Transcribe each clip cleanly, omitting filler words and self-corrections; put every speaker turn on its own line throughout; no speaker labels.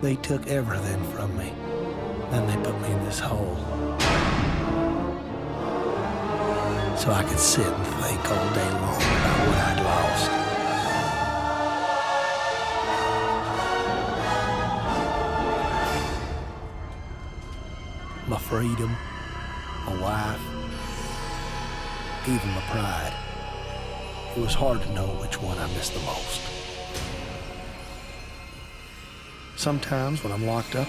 They took everything from me. Then they put me in this hole. So I could sit and think all day long about what I'd lost. My freedom, my wife, even my pride. It was hard to know which one I missed the most. Sometimes when I'm locked up,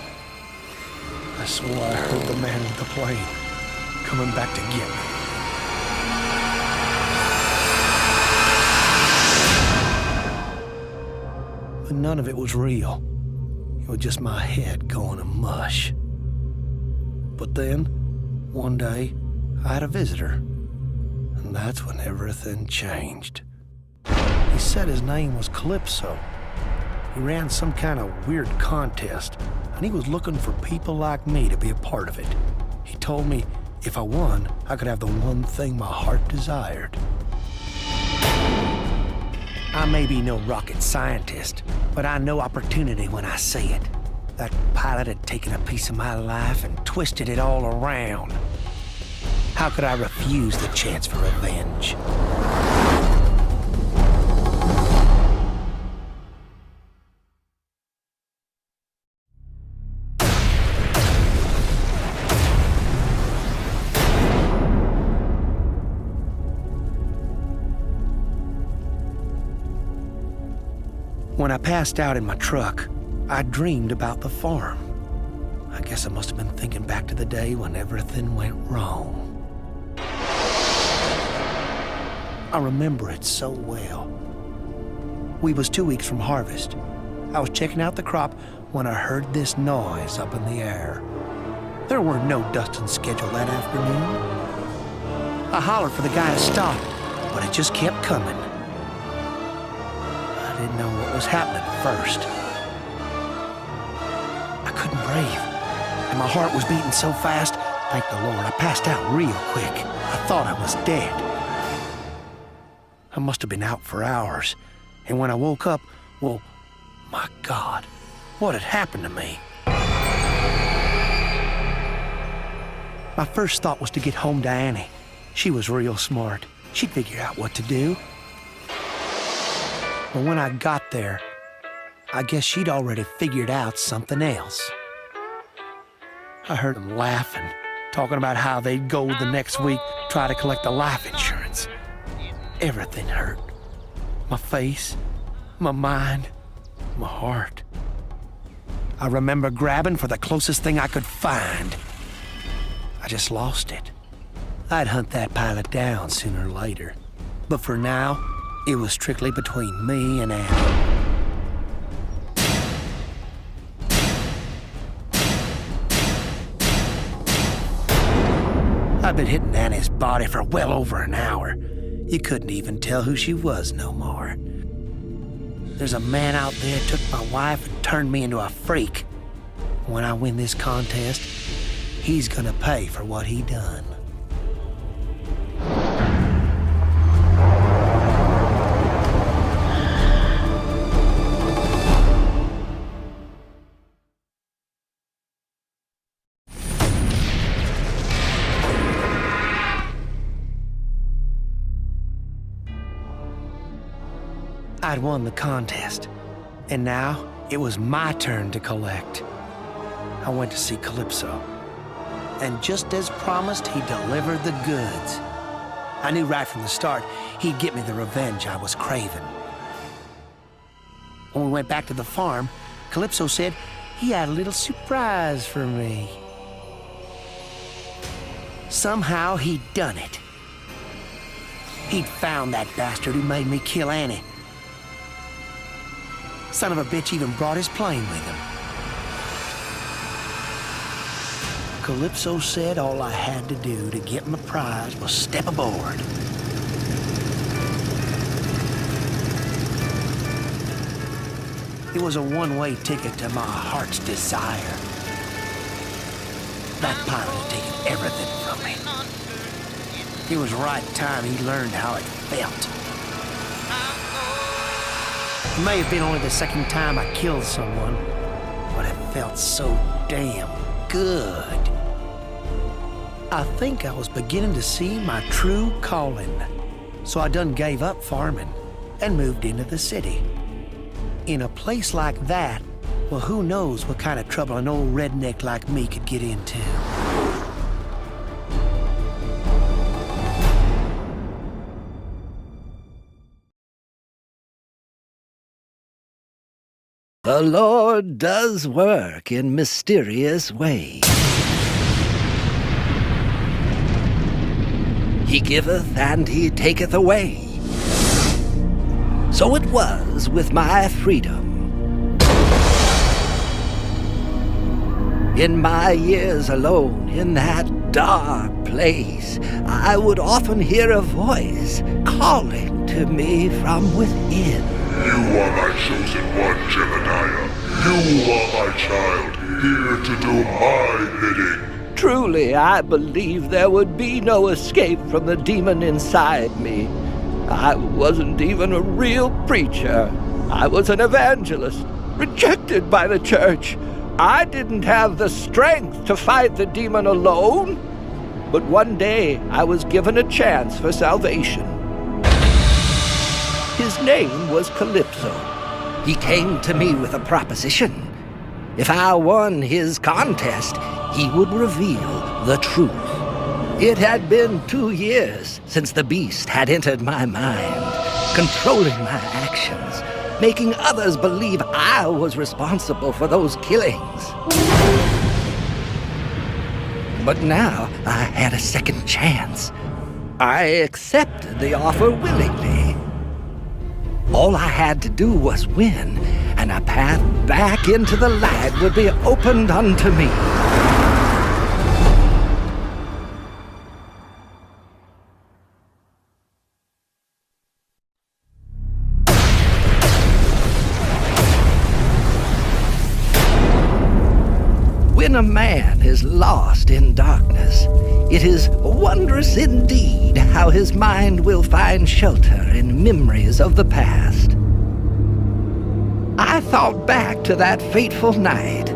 I swore I heard the man with the plane coming back to get me. But none of it was real. It was just my head going to mush. But then, one day, I had a visitor. And that's when everything changed. He said his name was Calypso. He ran some kind of weird contest, and he was looking for people like me to be a part of it. He told me if I won, I could have the one thing my heart desired. I may be no rocket scientist, but I know opportunity when I see it. That pilot had taken a piece of my life and twisted it all around. How could I refuse the chance for revenge? When I passed out in my truck, I dreamed about the farm. I guess I must have been thinking back to the day when everything went wrong. I remember it so well. We was 2 weeks from harvest. I was checking out the crop when I heard this noise up in the air. There were no dusting scheduled that afternoon. I hollered for the guy to stop, but it just kept coming. I didn't know what was happening at first. I couldn't breathe, and my heart was beating so fast, thank the Lord, I passed out real quick. I thought I was dead. I must have been out for hours, and when I woke up, well, my God, what had happened to me? My first thought was to get home to Annie. She was real smart. She'd figure out what to do. But when I got there, I guess she'd already figured out something else. I heard them laughing, talking about how they'd go the next week, try to collect the life insurance. Everything hurt. My face, my mind, my heart. I remember grabbing for the closest thing I could find. I just lost it. I'd hunt that pilot down sooner or later. But for now, it was strictly between me and Annie. I'd been hitting Annie's body for well over an hour. You couldn't even tell who she was no more. There's a man out there took my wife and turned me into a freak. When I win this contest, he's gonna pay for what he done. I'd won the contest, and now it was my turn to collect. I went to see Calypso, and just as promised, he delivered the goods. I knew right from the start he'd get me the revenge I was craving. When we went back to the farm, Calypso said he had a little surprise for me. Somehow he'd done it. He'd found that bastard who made me kill Annie. Son of a bitch even brought his plane with him. Calypso said all I had to do to get my prize was step aboard. It was a one-way ticket to my heart's desire. That pilot had taken everything from me. It was right time he learned how it felt. It may have been only the second time I killed someone, but it felt so damn good. I think I was beginning to see my true calling. So I done gave up farming and moved into the city. In a place like that, well, who knows what kind of trouble an old redneck like me could get into.
The Lord does work in mysterious ways. He giveth and he taketh away. So it was with my freedom. In my years alone in that dark place, I would often hear a voice calling to me from within.
You are my chosen one, Geminiah. You are my child, here to do my bidding.
Truly, I believed there would be no escape from the demon inside me. I wasn't even a real preacher. I was an evangelist, rejected by the church. I didn't have the strength to fight the demon alone. But one day, I was given a chance for salvation. His name was Calypso. He came to me with a proposition. If I won his contest, he would reveal the truth. It had been 2 years since the beast had entered my mind, controlling my actions, making others believe I was responsible for those killings. But now I had a second chance. I accepted the offer willingly. All I had to do was win, and a path back into the light would be opened unto me. When a man is lost in darkness, it is wondrous indeed how his mind will find shelter in memories of the past. I thought back to that fateful night.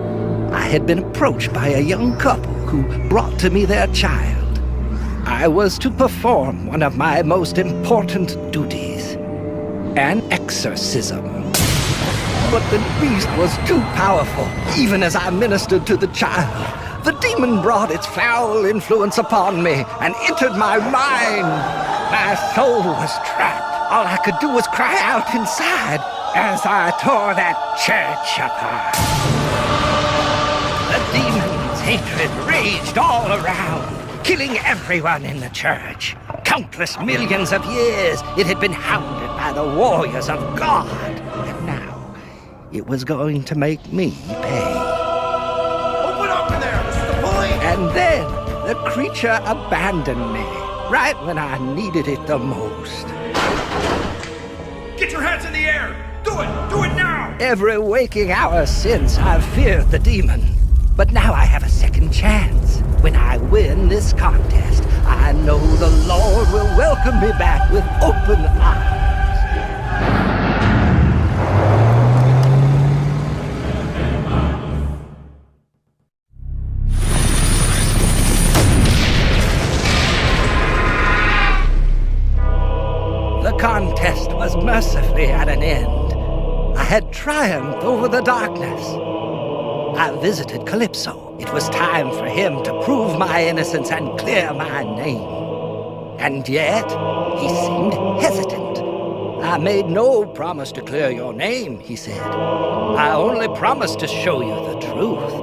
I had been approached by a young couple who brought to me their child. I was to perform one of my most important duties, an exorcism. But the beast was too powerful, even as I ministered to the child. The demon brought its foul influence upon me and entered my mind. My soul was trapped. All I could do was cry out inside as I tore that church apart. The demon's hatred raged all around, killing everyone in the church. Countless millions of years it had been hounded by the warriors of God. And now it was going to make me pay.
Open up in there! This is the police!
And then the creature abandoned me, right when I needed it the most.
Get your hands in the air! Do it! Do it now!
Every waking hour since, I've feared the demon. But now I have a second chance. When I win this contest, I know the Lord will welcome me back with open arms. The contest was mercifully at an end. I had triumphed over the darkness. I visited Calypso. It was time for him to prove my innocence and clear my name. And yet, he seemed hesitant. I made no promise to clear your name, he said. I only promised to show you the truth.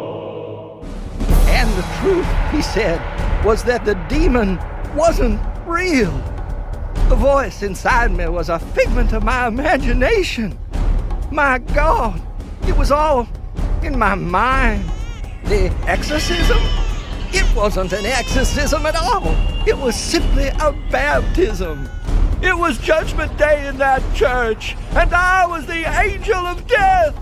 And the truth, he said, was that the demon wasn't real. The voice inside me was a figment of my imagination. My God, it was all in my mind. The exorcism? It wasn't an exorcism at all. It was simply a baptism. It was Judgment Day in that church, and I was the angel of death.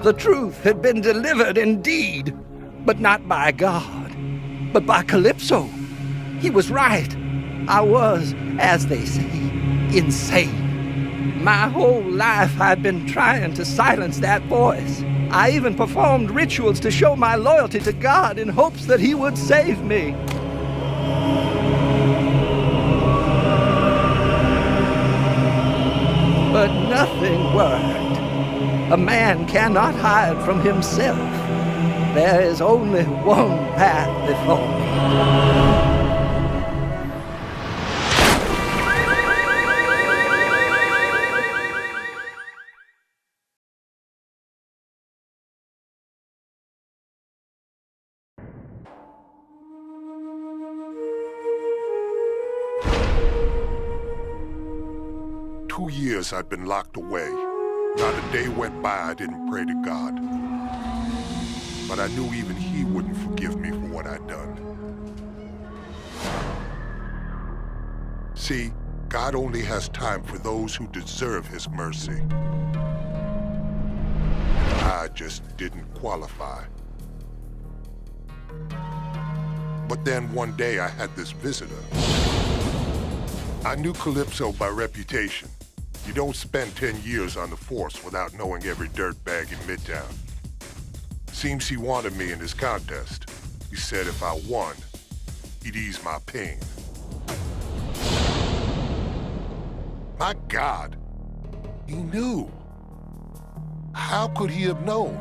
The truth had been delivered indeed, but not by God, but by Calypso. He was right. I was, as they say, insane. My whole life I'd been trying to silence that voice. I even performed rituals to show my loyalty to God in hopes that He would save me. But nothing worked. A man cannot hide from himself. There is only one path before me.
2 years I'd been locked away. Not a day went by I didn't pray to God. But I knew even He wouldn't forgive me for what I'd done. See, God only has time for those who deserve His mercy. I just didn't qualify. But then one day I had this visitor. I knew Calypso by reputation. You don't spend 10 years on the force without knowing every dirtbag in Midtown. Seems he wanted me in his contest. He said if I won, he'd ease my pain. My God, he knew. How could he have known?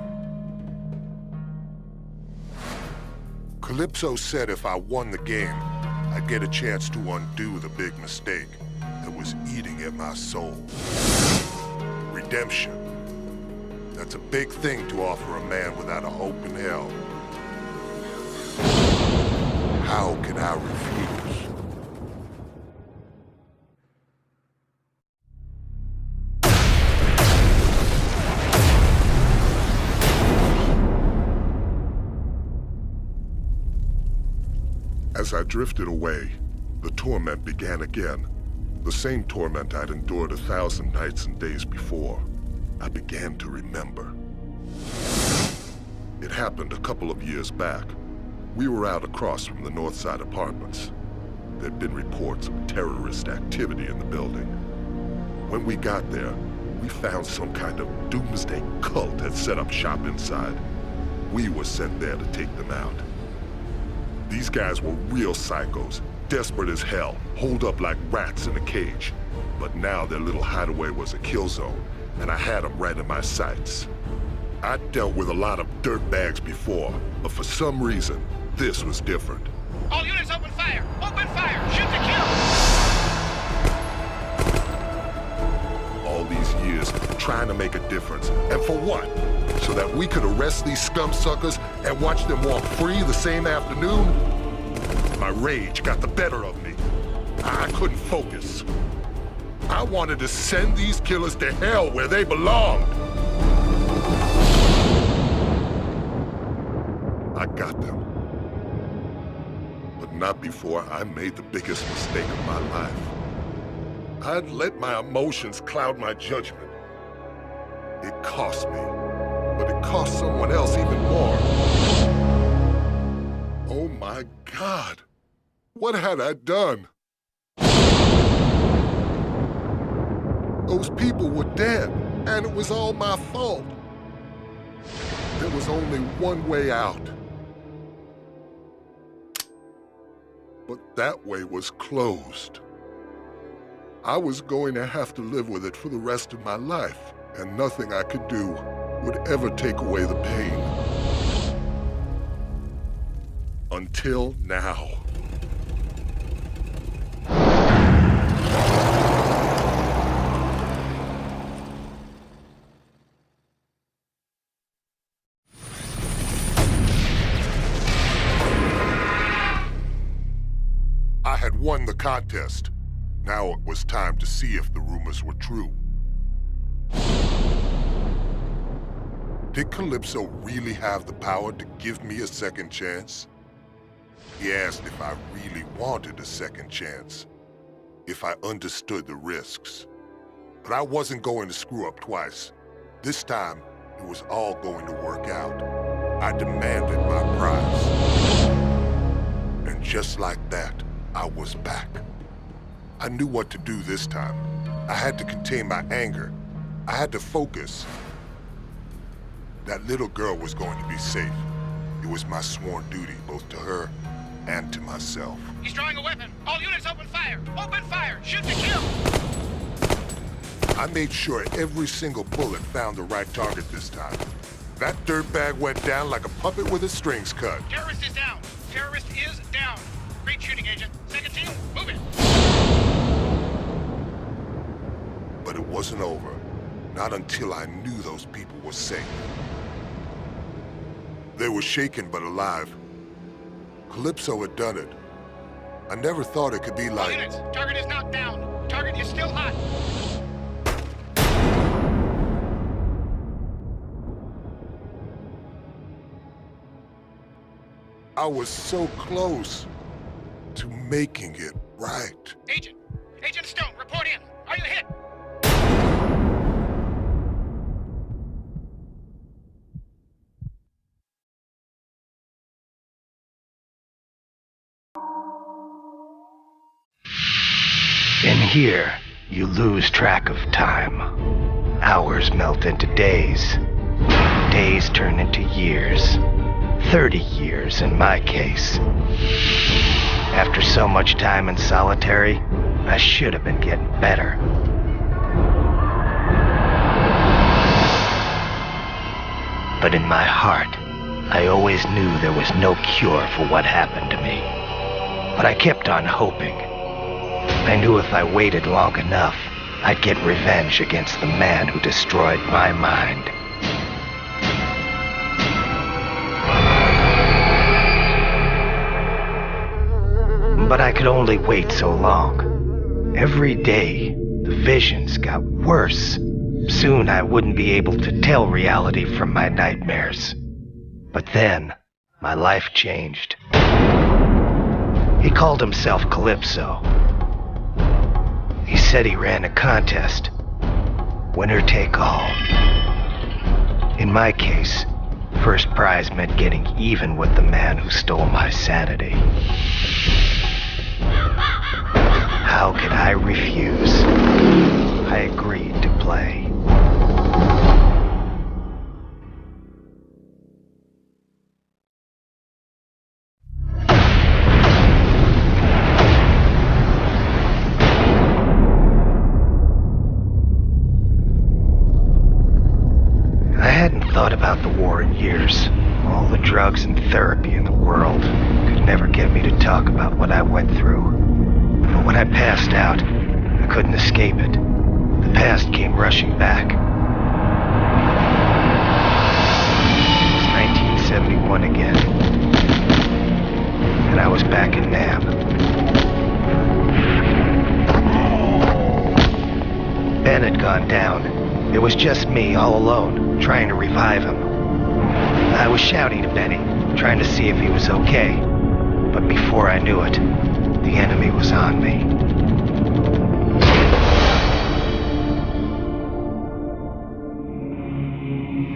Calypso said if I won the game, I'd get a chance to undo the big mistake that was eating at my soul. Redemption. That's a big thing to offer a man without a hope in hell. How can I refuse? As I drifted away, the torment began again. The same torment I'd endured 1,000 nights and days before. I began to remember. It happened a couple of years back. We were out across from the Northside Apartments. There'd been reports of terrorist activity in the building. When we got there, we found some kind of doomsday cult had set up shop inside. We were sent there to take them out. These guys were real psychos, desperate as hell, holed up like rats in a cage. But now their little hideaway was a kill zone, and I had them right in my sights. I'd dealt with a lot of dirtbags before, but for some reason, this was different.
All units open fire! Open fire! Shoot to kill!
All these years trying to make a difference, and for what? So that we could arrest these scum suckers and watch them walk free the same afternoon? My rage got the better of me. I couldn't focus. I wanted to send these killers to hell where they belonged. I got them. But not before I made the biggest mistake of my life. I'd let my emotions cloud my judgment. It cost me, but it cost someone else even more. Oh my God, what had I done? Those people were dead, and it was all my fault. There was only one way out. But that way was closed. I was going to have to live with it for the rest of my life, and nothing I could do would ever take away the pain. Until now. I had won the contest. Now it was time to see if the rumors were true. Did Calypso really have the power to give me a second chance? He asked if I really wanted a second chance, if I understood the risks. But I wasn't going to screw up twice. This time, it was all going to work out. I demanded my prize. And just like that, I was back. I knew what to do this time. I had to contain my anger. I had to focus. That little girl was going to be safe. It was my sworn duty, both to her and to myself.
He's drawing a weapon. All units open fire. Open fire. Shoot to kill.
I made sure every single bullet found the right target this time. That dirtbag went down like a puppet with his strings cut.
Terrorist is down. Terrorist is down. Great shooting, Agent. Second team, move it.
But it wasn't over. Not until I knew those people were safe. They were shaken but alive. Calypso had done it. I never thought it could be
All
like...
units, target is knocked down. Target is still hot.
I was so close to making it right.
Agent Stone, report in. Are you hit?
In here, you lose track of time. Hours melt into days. Days turn into years. 30 years in my case. After so much time in solitary, I should have been getting better. But in my heart, I always knew there was no cure for what happened to me. But I kept on hoping. I knew if I waited long enough, I'd get revenge against the man who destroyed my mind. But I could only wait so long. Every day, the visions got worse. Soon I wouldn't be able to tell reality from my nightmares. But then, my life changed. He called himself Calypso. He said he ran a contest. Winner take all. In my case, first prize meant getting even with the man who stole my sanity. How could I refuse? I agreed to play. I hadn't thought about the war in years. All the drugs and therapy in the world could never get me to talk about what I went through. But when I passed out, I couldn't escape it. The past came rushing back. It was 1971 again. And I was back in Nam. Ben had gone down. It was just me, all alone, trying to revive him. I was shouting to Benny, trying to see if he was okay. But before I knew it, the enemy was on me.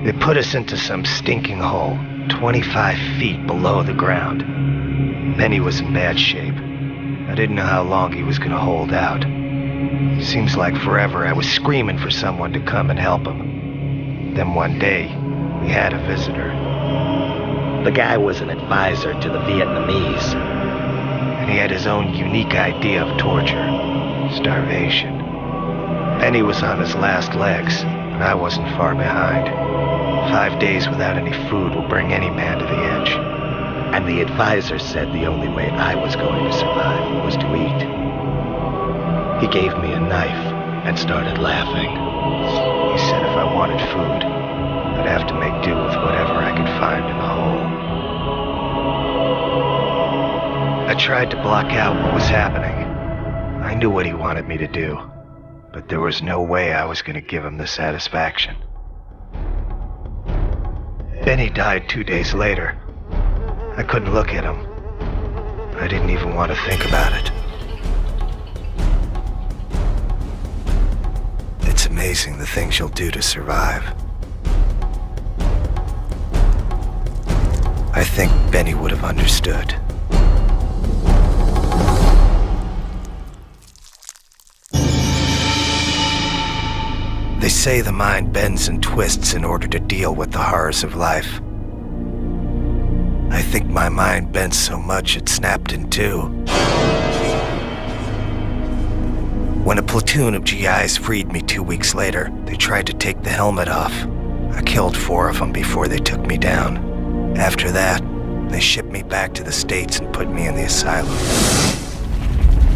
They put us into some stinking hole, 25 feet below the ground. Benny was in bad shape. I didn't know how long he was going to hold out. Seems like forever I was screaming for someone to come and help him. Then one day, we had a visitor. The guy was an advisor to the Vietnamese. And he had his own unique idea of torture. Starvation. Benny was on his last legs, and I wasn't far behind. 5 days without any food will bring any man to the edge. And the advisor said the only way I was going to survive was to eat. He gave me a knife and started laughing. He said if I wanted food, I'd have to make do with whatever I could find in the hole. I tried to block out what was happening. I knew what he wanted me to do, but there was no way I was going to give him the satisfaction. Benny died 2 days later. I couldn't look at him. I didn't even want to think about it. It's amazing the things you'll do to survive. I think Benny would have understood.
They say the mind bends and twists in order to deal with the horrors of life. I think my mind bent so much it snapped in two. When a platoon of GIs freed me 2 weeks later, they tried to take the helmet off. I killed 4 of them before they took me down. After that, they shipped me back to the States and put me in the asylum.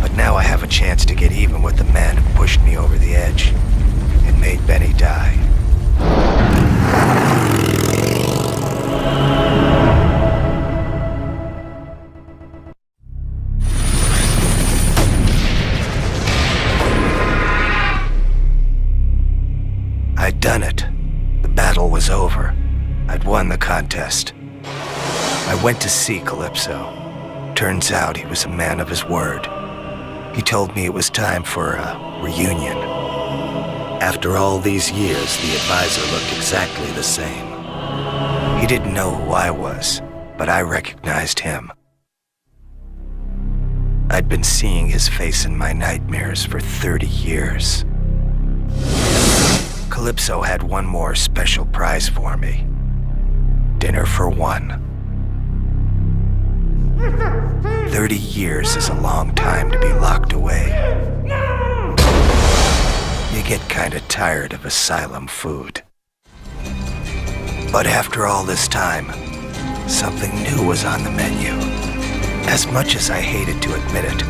But now I have a chance to get even with the man who pushed me over the edge and made Benny die. I'd done it. The battle was over. I'd won the contest. I went to see Calypso. Turns out he was a man of his word. He told me it was time for a reunion. After all these years, the advisor looked exactly the same. He didn't know who I was, but I recognized him. I'd been seeing his face in my nightmares for 30 years. Calypso had one more special prize for me. Dinner for one. 30 years is a long time to be locked away. You get kinda tired of asylum food. But after all this time, something new was on the menu. As much as I hated to admit it,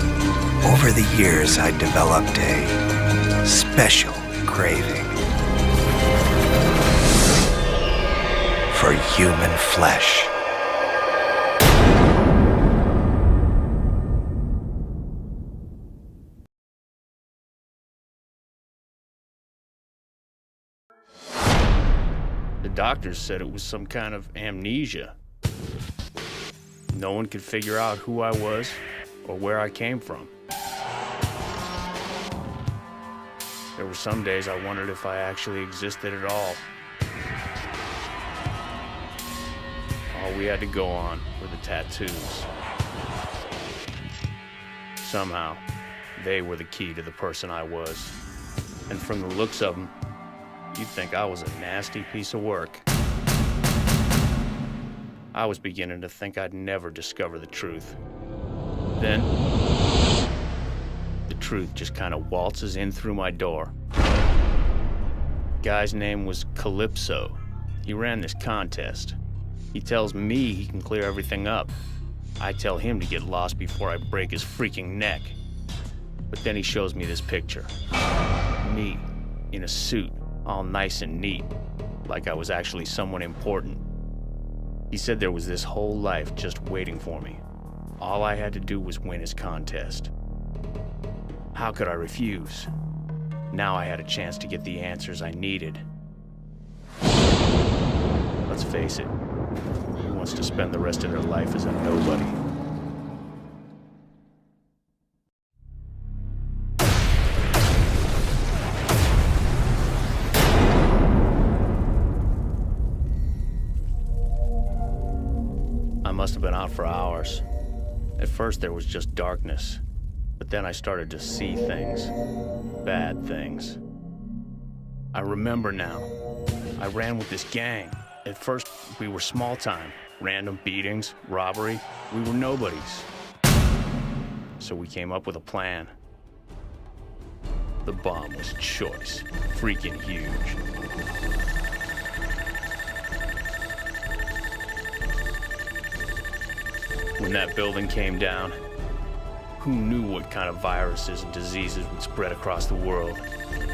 over the years I developed a special craving for human flesh.
The doctors said it was some kind of amnesia. No one could figure out who I was or where I came from. There were some days I wondered if I actually existed at all. All we had to go on were the tattoos. Somehow, they were the key to the person I was. And from the looks of them, you'd think I was a nasty piece of work. I was beginning to think I'd never discover the truth. Then, the truth just kind of waltzes in through my door. The guy's name was Calypso. He ran this contest. He tells me he can clear everything up. I tell him to get lost before I break his freaking neck. But then he shows me this picture. Me, in a suit, all nice and neat, like I was actually someone important. He said there was this whole life just waiting for me. All I had to do was win his contest. How could I refuse? Now I had a chance to get the answers I needed. Let's face it, who wants to spend the rest of their life as a nobody? I must have been out for hours. At first there was just darkness, but then I started to see things. Bad things. I remember now. I ran with this gang. At first, we were small time. Random beatings, robbery. We were nobodies. So we came up with a plan. The bomb was choice. Freaking huge. When that building came down, who knew what kind of viruses and diseases would spread across the world?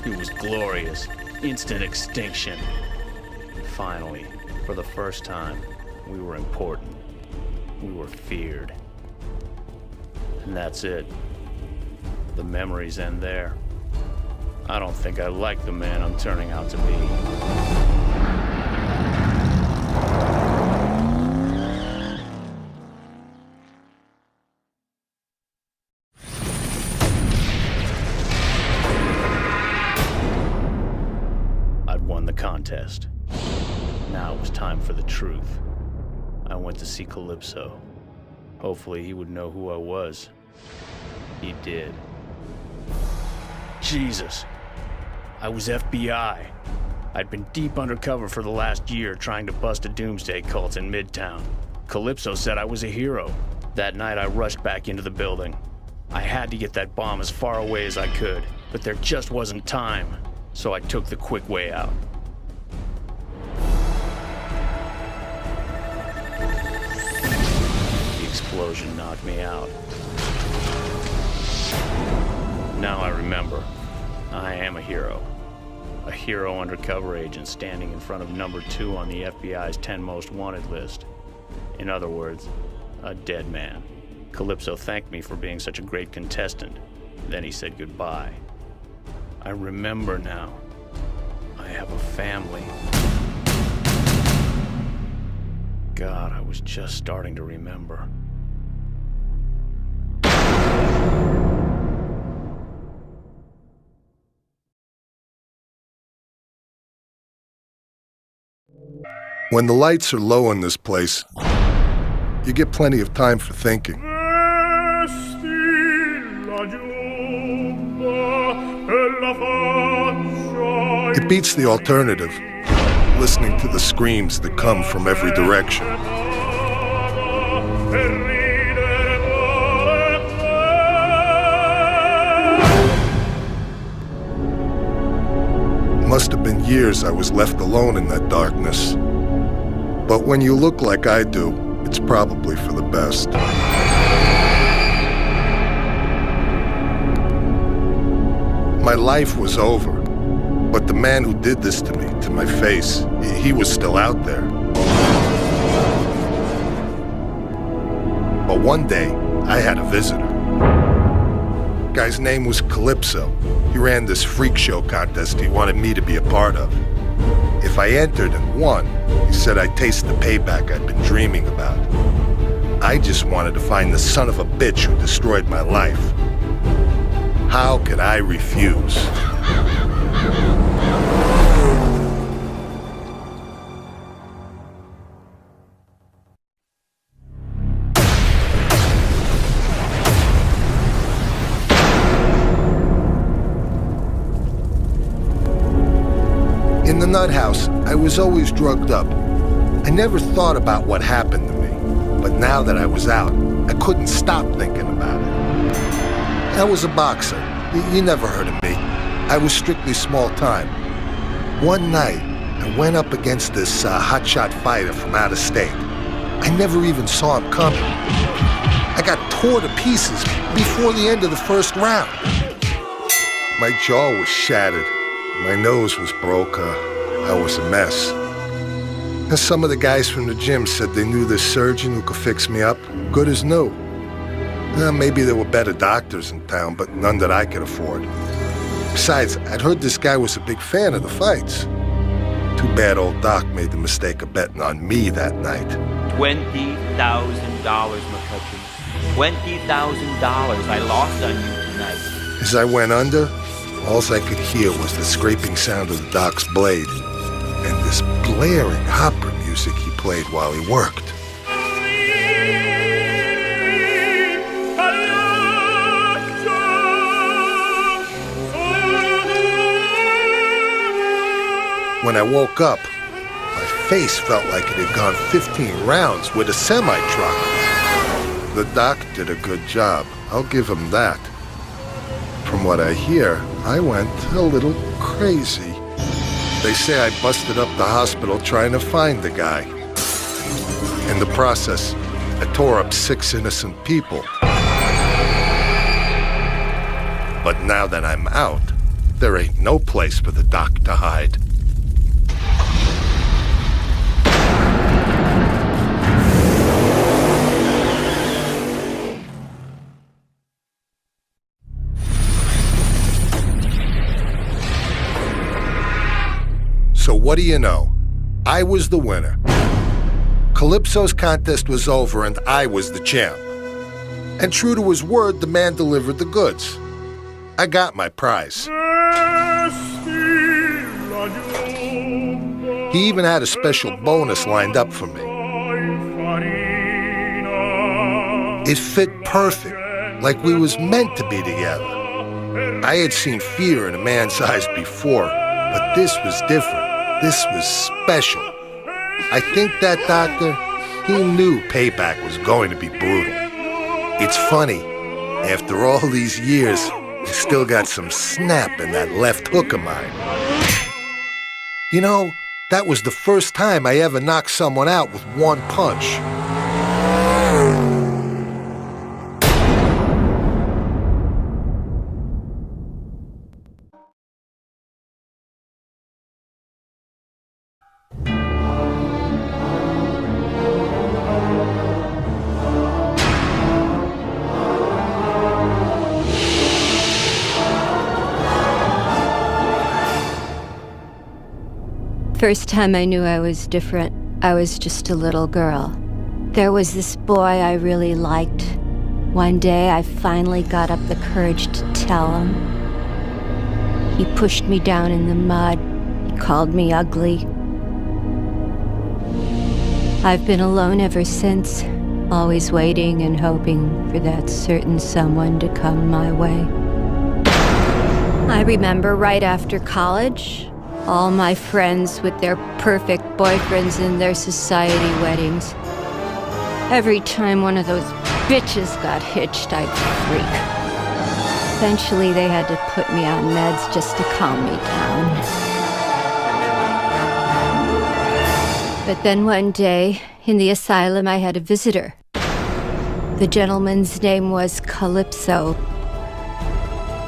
It was glorious. Instant extinction. And finally, for the first time, we were important. We were feared. And that's it. The memories end there. I don't think I like the man I'm turning out to be. Contest. Now it was time for the truth. I went to see Calypso. Hopefully he would know who I was. He did. Jesus! I was FBI. I'd been deep undercover for the last year trying to bust a doomsday cult in Midtown. Calypso said I was a hero. That night I rushed back into the building. I had to get that bomb as far away as I could, but there just wasn't time, so I took the quick way out. The explosion knocked me out. Now I remember, I am a hero. A hero undercover agent standing in front of number 2 on the FBI's 10 most wanted list. In other words, a dead man. Calypso thanked me for being such a great contestant. Then he said goodbye. I remember now. I have a family. God, I was just starting to remember.
When the lights are low in this place, you get plenty of time for thinking. It beats the alternative, listening to the screams that come from every direction. Must have been years I was left alone in that darkness. But when you look like I do, it's probably for the best. My life was over, but the man who did this to me, to my face, he was still out there. But one day, I had a visitor. Guy's name was Calypso. He ran this freak show contest he wanted me to be a part of. If I entered and won, he said I'd taste the payback I'd been dreaming about. I just wanted to find the son of a bitch who destroyed my life. How could I refuse? In the nut house, I was always drugged up. I never thought about what happened to me, but now that I was out, I couldn't stop thinking about it. I was a boxer. You never heard of me. I was strictly small time. One night, I went up against this hotshot fighter from out of state. I never even saw him coming. I got tore to pieces before the end of the first round. My jaw was shattered. My nose was broke. I was a mess. And some of the guys from the gym said they knew this surgeon who could fix me up, good as new. Maybe there were better doctors in town, but none that I could afford. Besides, I'd heard this guy was a big fan of the fights. Too bad old Doc made the mistake of betting on me that night.
$20,000, McCutcheon. $20,000 I lost on you tonight.
As I went under, all I could hear was the scraping sound of the Doc's blade and this blaring opera music he played while he worked. When I woke up, my face felt like it had gone 15 rounds with a semi-truck. The Doc did a good job, I'll give him that. From what I hear, I went a little crazy. They say I busted up the hospital trying to find the guy. In the process, I tore up 6 innocent people. But now that I'm out, there ain't no place for the Doc to hide. So what do you know? I was the winner. Calypso's contest was over and I was the champ. And true to his word, the man delivered the goods. I got my prize. He even had a special bonus lined up for me. It fit perfect, like we was meant to be together.
I had seen fear in a man's eyes before, but this was different. This was special. I think that doctor, he knew payback was going to be brutal. It's funny, after all these years, I still got some snap in that left hook of mine. You know, that was the first time I ever knocked someone out with one punch.
First time I knew I was different, I was just a little girl. There was this boy I really liked. One day I finally got up the courage to tell him. He pushed me down in the mud. He called me ugly. I've been alone ever since, always waiting and hoping for that certain someone to come my way. I remember right after college, all my friends with their perfect boyfriends and their society weddings. Every time one of those bitches got hitched, I'd freak. Eventually, they had to put me on meds just to calm me down. But then one day, in the asylum, I had a visitor. The gentleman's name was Calypso.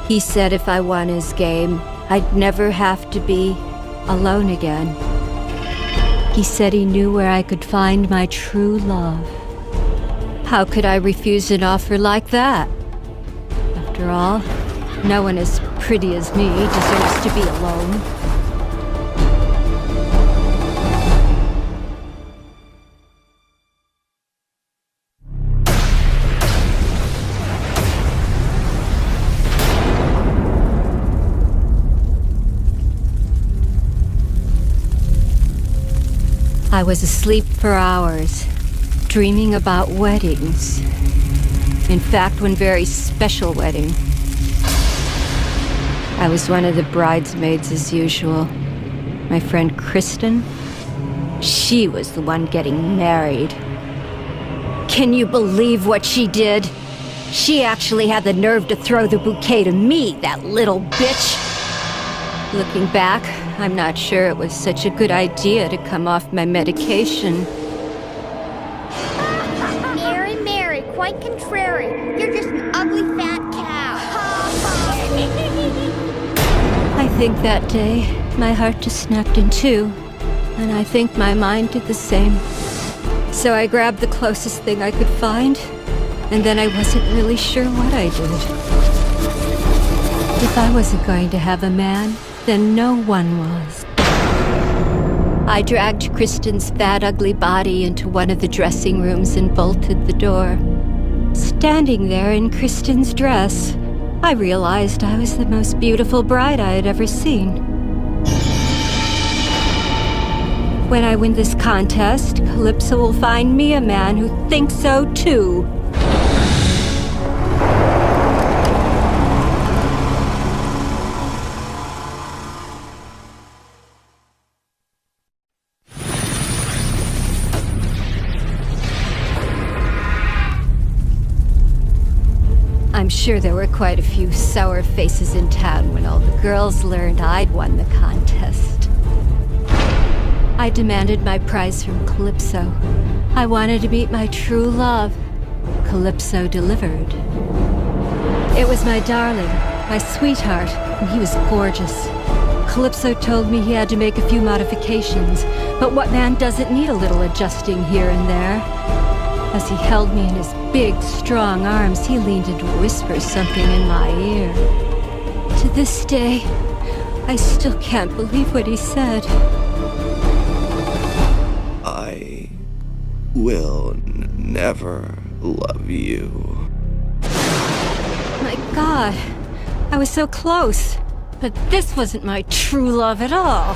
He said if I won his game, I'd never have to be alone again. He said he knew where I could find my true love. How could I refuse an offer like that? After all, no one as pretty as me deserves to be alone. I was asleep for hours, dreaming about weddings. In fact, one very special wedding. I was one of the bridesmaids as usual. My friend Kristen, she was the one getting married. Can you believe what she did? She actually had the nerve to throw the bouquet to me, that little bitch. Looking back, I'm not sure it was such a good idea to come off my medication.
Mary, Mary, quite contrary. You're just an ugly fat cow.
I think that day, my heart just snapped in two, and I think my mind did the same. So I grabbed the closest thing I could find, and then I wasn't really sure what I did. If I wasn't going to have a man, then no one was. I dragged Kristen's fat, ugly body into one of the dressing rooms and bolted the door. Standing there in Kristen's dress, I realized I was the most beautiful bride I had ever seen. When I win this contest, Calypso will find me a man who thinks so too. I'm sure there were quite a few sour faces in town when all the girls learned I'd won the contest. I demanded my prize from Calypso. I wanted to meet my true love. Calypso delivered. It was my darling, my sweetheart, and he was gorgeous. Calypso told me he had to make a few modifications, but what man doesn't need a little adjusting here and there? As he held me in his big, strong arms, he leaned in to whisper something in my ear. To this day, I still can't believe what he said.
I will never love you.
My God, I was so close. But this wasn't my true love at all.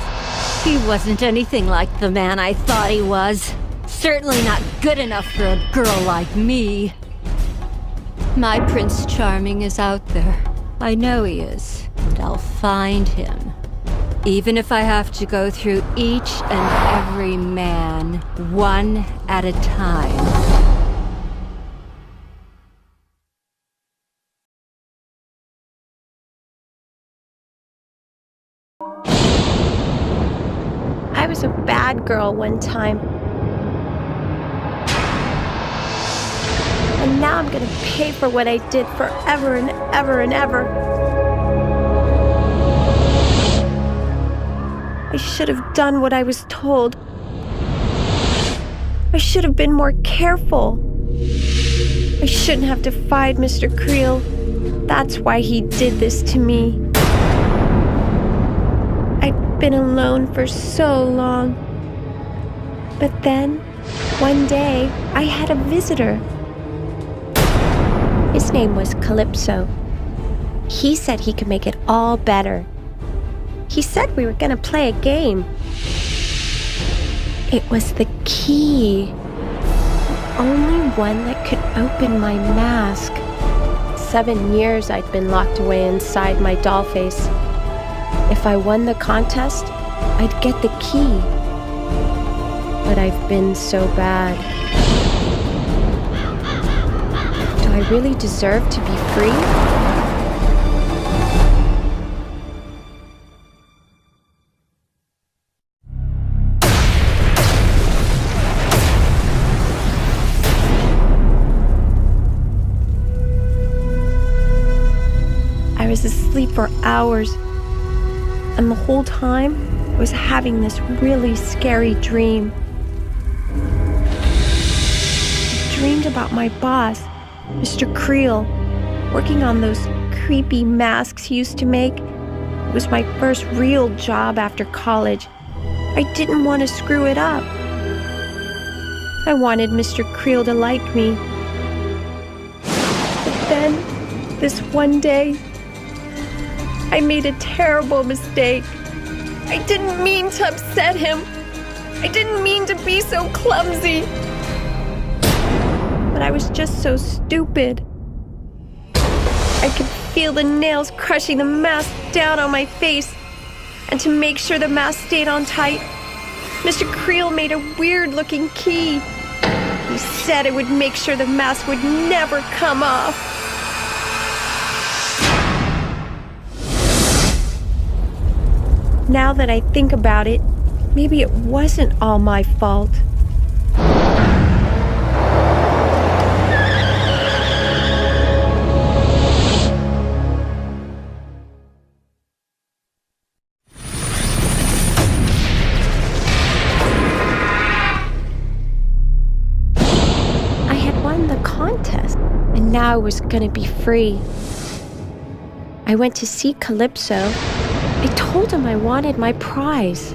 He wasn't anything like the man I thought he was. Certainly not good enough for a girl like me. My Prince Charming is out there, I know he is, and I'll find him. Even if I have to go through each and every man, one at a time.
I was a bad girl one time. And now I'm gonna pay for what I did forever and ever and ever. I should have done what I was told. I should have been more careful. I shouldn't have defied Mr. Creel. That's why he did this to me. I'd been alone for so long. But then, one day, I had a visitor. His name was Calypso. He said he could make it all better. He said we were gonna play a game. It was the key. The only one that could open my mask. 7 years I'd been locked away inside my Dollface. If I won the contest, I'd get the key. But I've been so bad. Do I really deserve to be free? I was asleep for hours, and the whole time I was having this really scary dream. I dreamed about my boss, Mr. Creel, working on those creepy masks he used to make. It was my first real job after college. I didn't want to screw it up. I wanted Mr. Creel to like me. But then, this one day, I made a terrible mistake. I didn't mean to upset him. I didn't mean to be so clumsy. But I was just so stupid. I could feel the nails crushing the mask down on my face. And to make sure the mask stayed on tight, Mr. Creel made a weird-looking key. He said it would make sure the mask would never come off. Now that I think about it, maybe it wasn't all my fault. I had won the contest, and now I was gonna be free. I went to see Calypso. I told him I wanted my prize.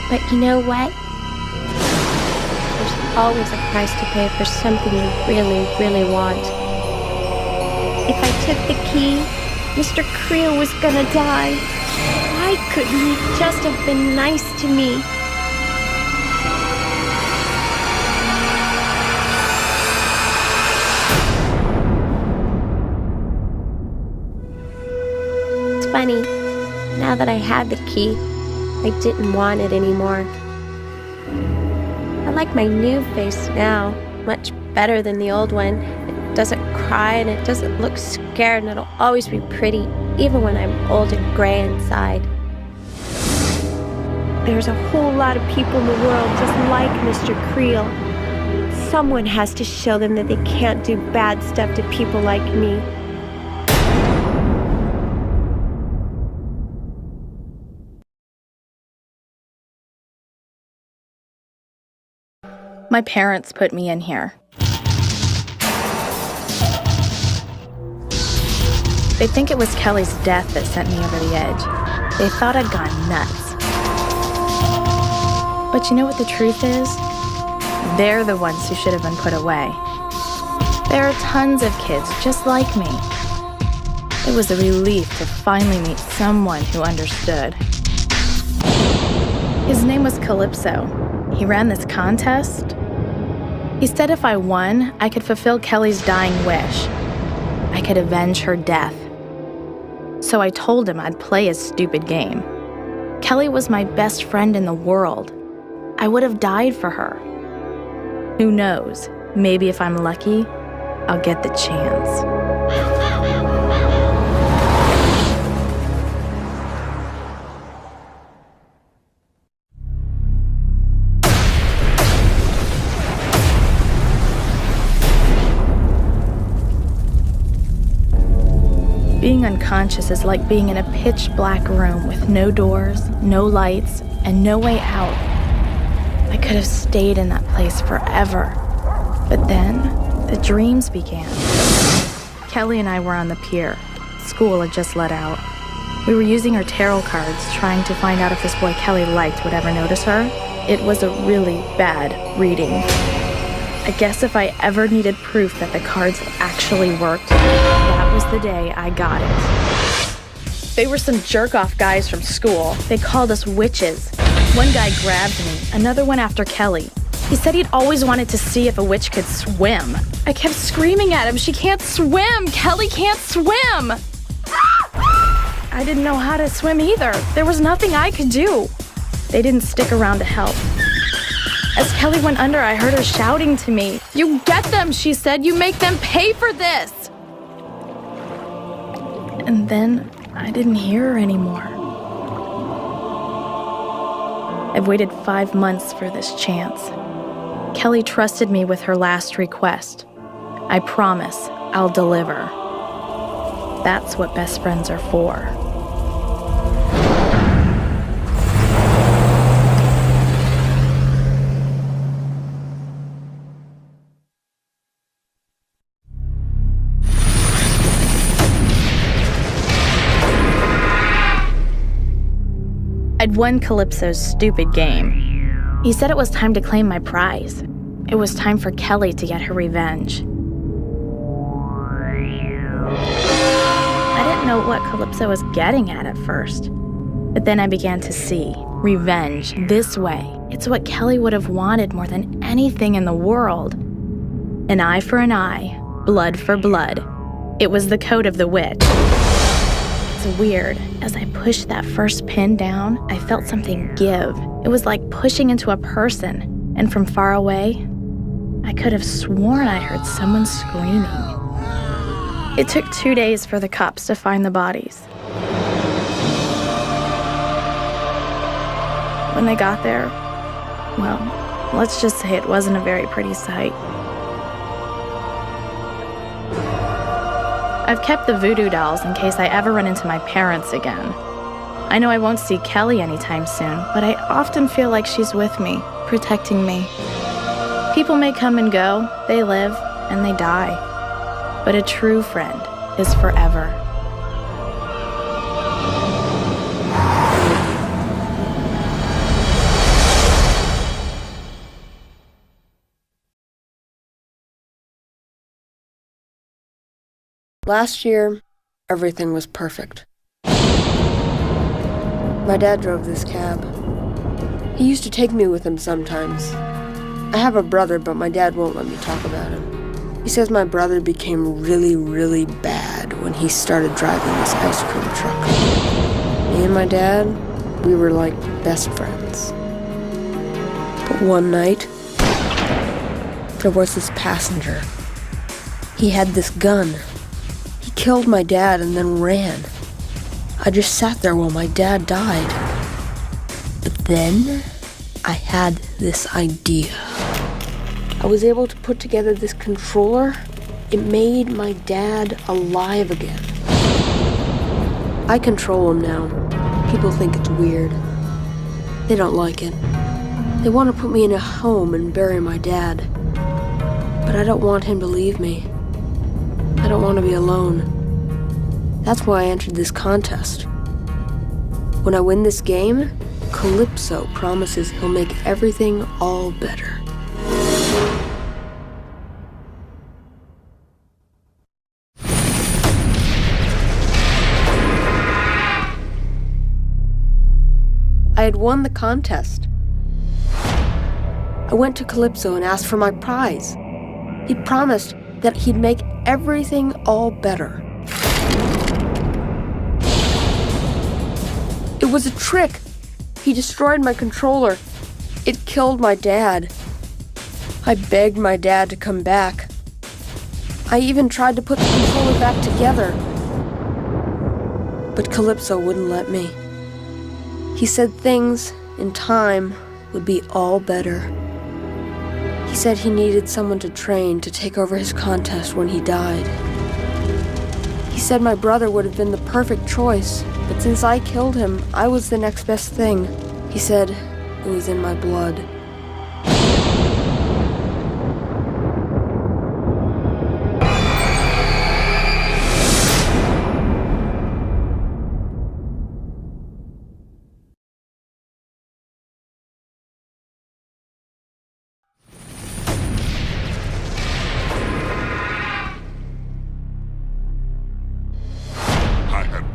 But you know what? There's always a price to pay for something you really, really want. If I took the key, Mr. Creel was gonna die. Why couldn't he just have been nice to me? Funny, now that I had the key, I didn't want it anymore. I like my new face now, much better than the old one. It doesn't cry and it doesn't look scared, and it'll always be pretty, even when I'm old and gray inside. There's a whole lot of people in the world just like Mr. Creel. Someone has to show them that they can't do bad stuff to people like me.
My parents put me in here. They think it was Kelly's death that sent me over the edge. They thought I'd gone nuts. But you know what the truth is? They're the ones who should have been put away. There are tons of kids just like me. It was a relief to finally meet someone who understood. His name was Calypso. He ran this contest. He said if I won, I could fulfill Kelly's dying wish. I I could avenge her death. So I told him I'd play his stupid game. Kelly was my best friend in the world. I would have died for her. Who knows? Maybe if I'm lucky, I'll get the chance. Being unconscious is like being in a pitch-black room with no doors, no lights, and no way out. I could have stayed in that place forever. But then, the dreams began. Kelly and I were on the pier. School had just let out. We were using our tarot cards, trying to find out if this boy Kelly liked would ever notice her. It was a really bad reading. I guess if I ever needed proof that the cards actually worked, that was the day I got it. They were some jerk-off guys from school. They called us witches. One guy grabbed me, another went after Kelly. He said he'd always wanted to see if a witch could swim. I kept screaming at him, "She can't swim! Kelly can't swim!" I didn't know how to swim either. There was nothing I could do. They didn't stick around to help. As Kelly went under, I heard her shouting to me. "You get them," she said. "You make them pay for this." And then I didn't hear her anymore. I've waited 5 months for this chance. Kelly trusted me with her last request. I promise I'll deliver. That's what best friends are for. I'd won Calypso's stupid game. He said it was time to claim my prize. It was time for Kelly to get her revenge. I didn't know what Calypso was getting at first. But then I began to see revenge this way. It's what Kelly would have wanted more than anything in the world. An eye for an eye, blood for blood. It was the code of the witch. It's weird. As I pushed that first pin down, I felt something give. It was like pushing into a person, and from far away, I could have sworn I heard someone screaming. It took 2 days for the cops to find the bodies. When they got there, well, let's just say it wasn't a very pretty sight. I've kept the voodoo dolls in case I ever run into my parents again. I know I won't see Kelly anytime soon, but I often feel like she's with me, protecting me. People may come and go, they live, and they die. But a true friend is forever.
Last year, everything was perfect. My dad drove this cab. He used to take me with him sometimes. I have a brother, but my dad won't let me talk about him. He says my brother became really, really bad when he started driving this ice cream truck. Me and my dad, we were like best friends. But one night, there was this passenger. He had this gun. He killed my dad and then ran. I just sat there while my dad died. But then, I had this idea. I was able to put together this controller. It made my dad alive again. I control him now. People think it's weird. They don't like it. They want to put me in a home and bury my dad. But I don't want him to leave me. I don't want to be alone. That's why I entered this contest. When I win this game, Calypso promises he'll make everything all better. I had won the contest. I went to Calypso and asked for my prize. He promised that he'd make everything all better. It was a trick. He destroyed my controller. It killed my dad. I begged my dad to come back. I even tried to put the controller back together. But Calypso wouldn't let me. He said things, in time, would be all better. He said he needed someone to train to take over his contest when he died. He said my brother would have been the perfect choice, but since I killed him, I was the next best thing. He said it was in my blood.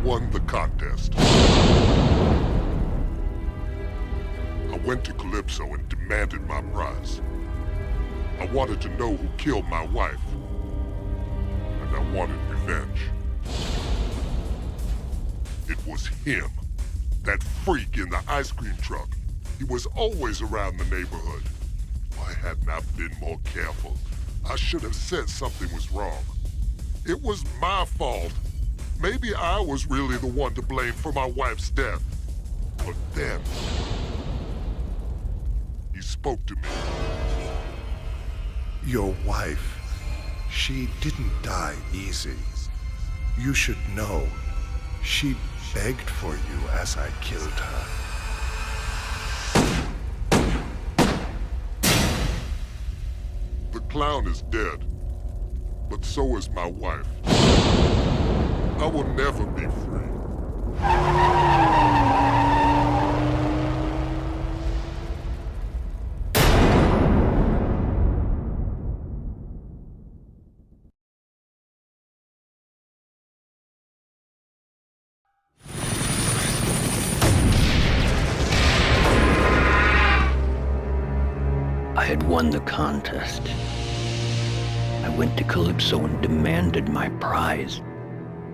Won the contest. I went to Calypso and demanded my prize. I wanted to know who killed my wife, and I wanted revenge. It was him, that freak in the ice cream truck. He was always around the neighborhood. Why hadn't I been more careful? I should have said something was wrong. It was my fault. Maybe I was really the one to blame for my wife's death. But then, he spoke to me.
Your wife, she didn't die easy. You should know, she begged for you as I killed her.
The clown is dead, but so is my wife. I will never be free.
I had won the contest. I went to Calypso and demanded my prize.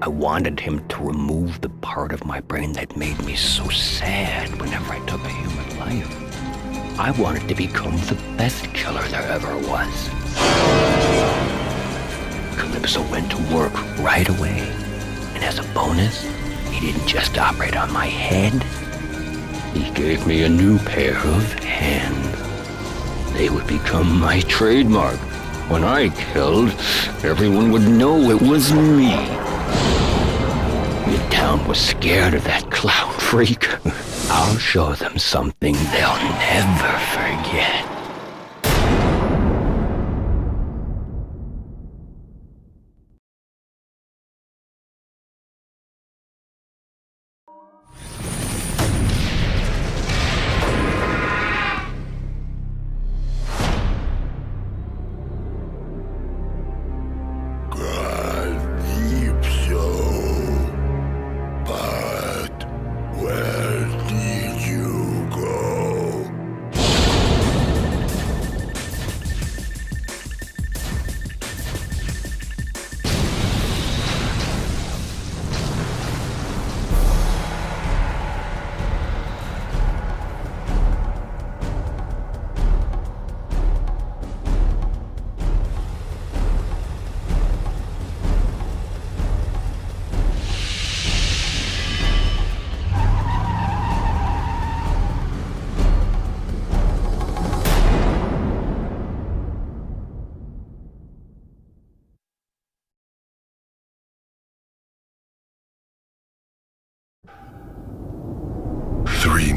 I wanted him to remove the part of my brain that made me so sad whenever I took a human life. I wanted to become the best killer there ever was. Calypso went to work right away, and as a bonus, he didn't just operate on my head. He gave me a new pair of hands. They would become my trademark. When I killed, everyone would know it was me. Midtown was scared of that clown freak. I'll show them something they'll never forget.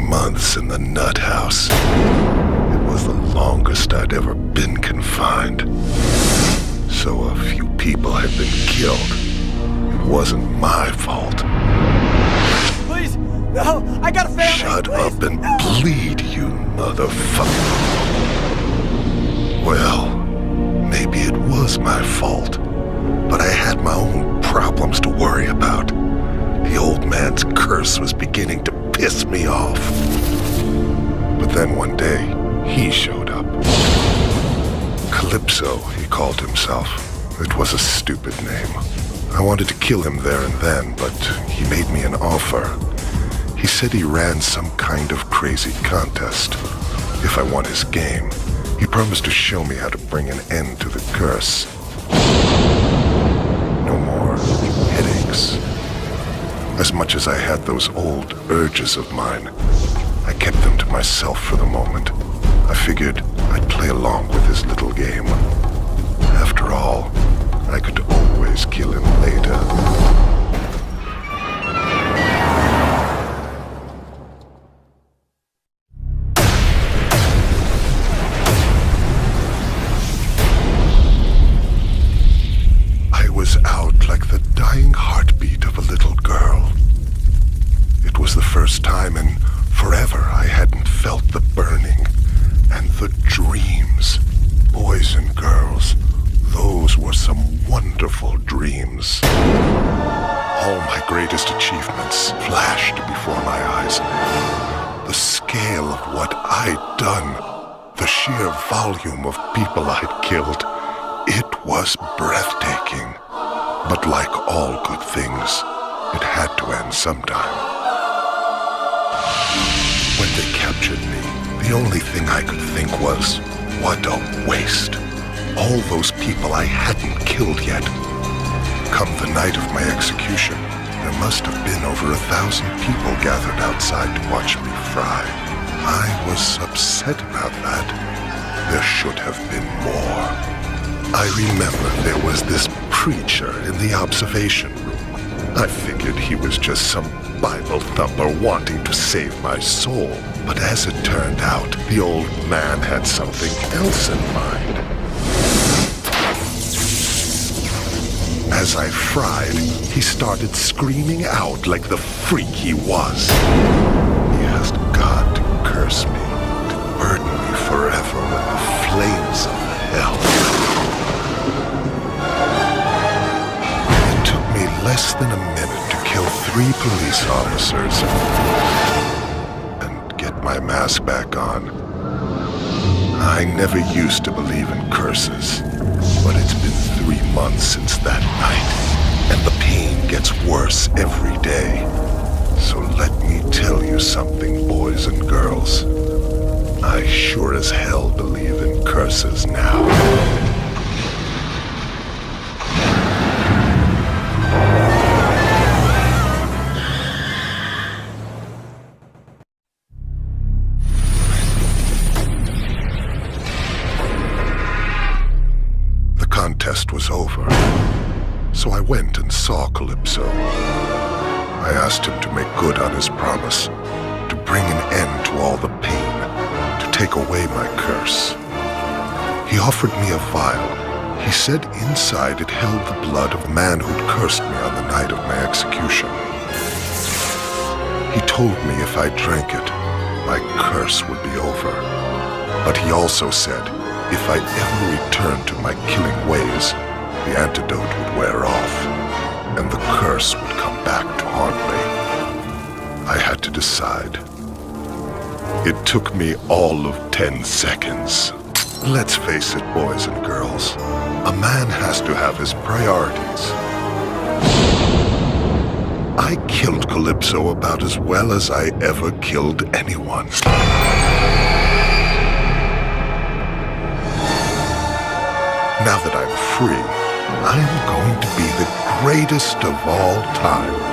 Months in the nut house. It was the longest I'd ever been confined. So a few people had been killed. It wasn't my fault.
Please, no, I got a family.
Shut
please.
up and bleed, you motherfucker. Well, maybe it was my fault, but I had my own problems to worry about. The old man's curse was beginning to piss me off. But then one day, he showed up. Calypso, he called himself. It was a stupid name.
I wanted to kill him there and then, but he made me an offer. He said he ran some kind of crazy contest. If I won his game, he promised to show me how to bring an end to the curse. No more headaches. As much as I had those old urges of mine, I kept them to myself for the moment. I figured I'd play along with his little game. After all, I could always kill him later. I was out like the dying heartbeat of a little girl. It was the first time in forever I hadn't felt the burning and the dreams. Boys and girls, those were some wonderful dreams. All my greatest achievements flashed before my eyes. The scale of what I'd done, the sheer volume of people I'd killed, it was breathtaking. But like all good things, it had to end sometime. When they captured me, the only thing I could think was, what a waste. All those people I hadn't killed yet. Come the night of my execution, there must have been over 1,000 people gathered outside to watch me fry. I was upset about that. There should have been more. I remember there was this preacher in the observation room. I figured he was just some Bible thumper wanting to save my soul. But as it turned out, the old man had something else in mind. As I fried, he started screaming out like the freak he was. He asked God to curse me, to burden me forever with the flames of hell. It took me less than a minute to kill 3 police officers and get my mask back on. I never used to believe in curses, but it's been 3 months since that night, and the pain gets worse every day. So let me tell you something, boys and girls. I sure as hell believe in curses now. Was over, so I went and saw Calypso. I asked him to make good on his promise, to bring an end to all the pain, to take away my curse. He offered me a vial. He said inside it held the blood of the man who'd cursed me on the night of my execution. He told me if I drank it, my curse would be over. But he also said, if I ever returned to my killing ways, the antidote would wear off, and the curse would come back to haunt me. I had to decide. It took me all of 10 seconds. Let's face it, boys and girls. A man has to have his priorities. I killed Calypso about as well as I ever killed anyone. Now that I'm free, I'm going to be the greatest of all time.